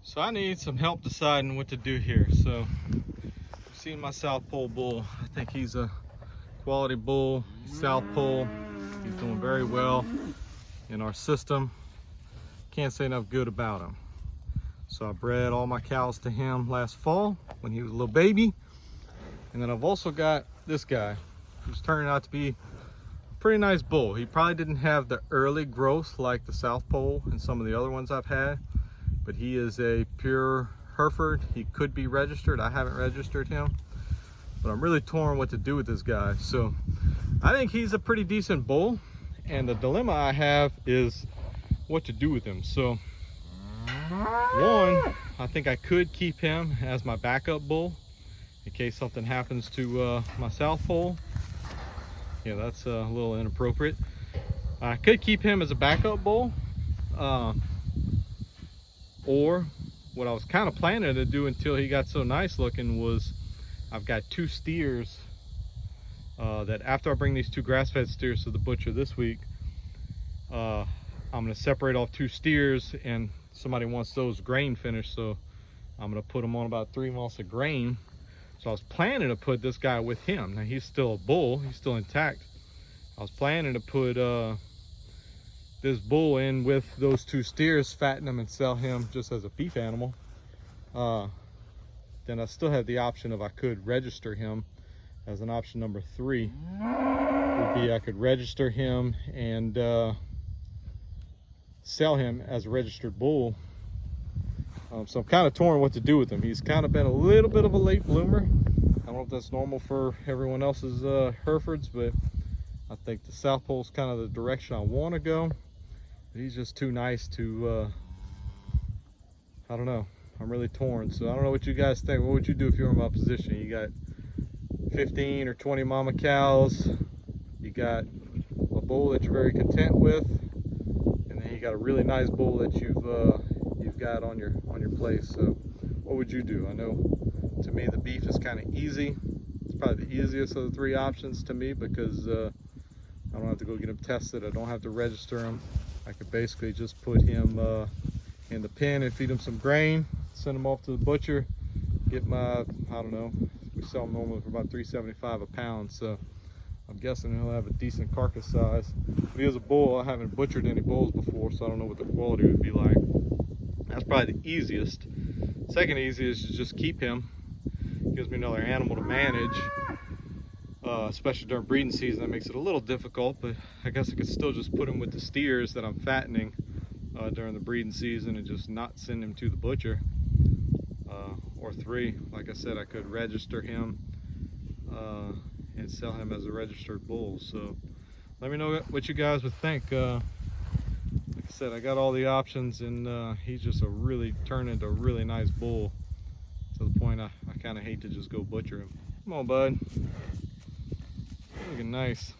So I need some help deciding what to do here. So you've seen my South Pole bull. I think he's a quality bull. South Pole. He's doing very well in our system. Can't say enough good about him. So I bred all my cows to him last fall when he was a little baby. And then I've also got this guy who's turning out to be a pretty nice bull. He probably didn't have the early growth like the South Pole and some of the other ones I've had, but he is a pure Hereford. He could be registered. I haven't registered him, but I'm really torn what to do with this guy. So I think he's a pretty decent bull, and the dilemma I have is what to do with him. So one, I think I could keep him as my backup bull in case something happens to my South Pole. Yeah, that's a little inappropriate. I could keep him as a backup bull, or what I was kind of planning to do until he got so nice looking was I've got 2 steers that after I bring these 2 grass-fed steers to the butcher this week, I'm going to separate off 2 steers, and somebody wants those grain finished, so I'm going to put them on about 3 months of grain. So I was planning to put this guy with him. Now he's still a bull, he's still intact. I was planning to put this bull in with those 2 steers, fatten him and sell him just as a beef animal. Then I still have the option of I could register him as an option number 3. Would be I could register him and sell him as a registered bull. So I'm kind of torn what to do with him. He's kind of been a little bit of a late bloomer. I don't know if that's normal for everyone else's Herefords, but I think the South Pole is kind of the direction I want to go. But he's just too nice to, I don't know. I'm really torn. So I don't know what you guys think. What would you do if you were in my position? You got 15 or 20 mama cows. You got a bull that you're very content with, and then you got a really nice bull that you've got on your place. So what would you do? I know to me the beef is kind of easy. It's probably the easiest of the 3 options to me because I don't have to go get him tested. I don't have to register him. I could basically just put him in the pen and feed him some grain, send him off to the butcher, get my, I don't know, we sell them normally for about $3.75 a pound, so I'm guessing he'll have a decent carcass size. But he is a bull. I haven't butchered any bulls before, so I don't know what the quality would be like. That's probably the easiest. Second easiest is just keep him. Gives me another animal to manage, especially during breeding season. That makes it a little difficult, but I guess I could still just put him with the steers that I'm fattening during the breeding season and just not send him to the butcher. Or 3, like I said, I could register him and sell him as a registered bull. So let me know what you guys would think. Like I said, I got all the options, and he's just turned into a really nice bull, to the point I kind of hate to just go butcher him. Come on, bud. Looking nice.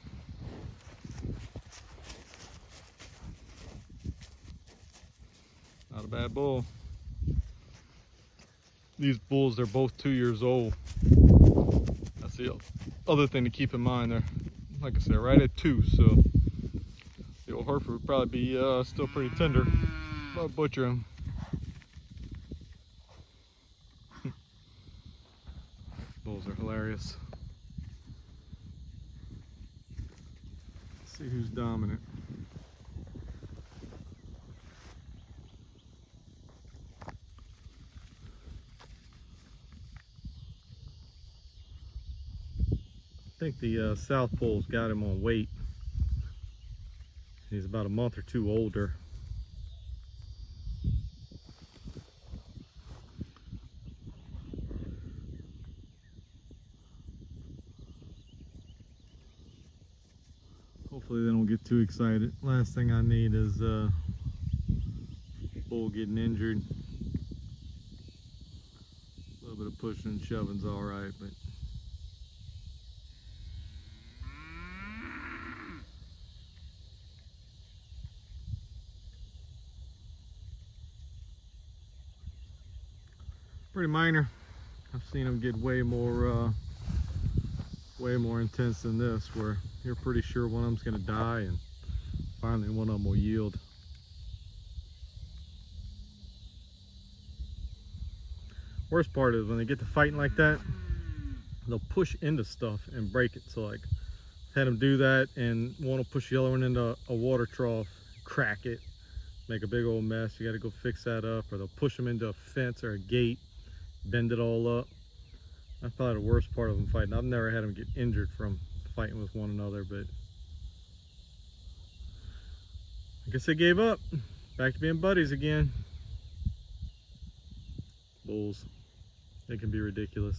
Not a bad bull. These bulls, they're both 2 years old. That's the other thing to keep in mind. They're, like I said, right at 2, so the old Hereford would probably be still pretty tender. I'll butcher him. Bulls are hilarious. Let's see who's dominant. I think the South Pole's got him on weight. He's about a month or 2 older. Hopefully they don't get too excited. Last thing I need is bull getting injured. A little bit of pushing and shoving's all right, but pretty minor. I've seen them get way more intense than this, where you're pretty sure one of them's going to die and finally one of them will yield. Worst part is when they get to fighting like that, they'll push into stuff and break it. So like, had them do that, and one will push the other one into a water trough, crack it, make a big old mess. You got to go fix that up. Or they'll push them into a fence or a gate, bend it all up. That's probably the worst part of them fighting. I've never had them get injured from fighting with one another, but I guess they gave up. Back to being buddies again. Bulls, they can be ridiculous.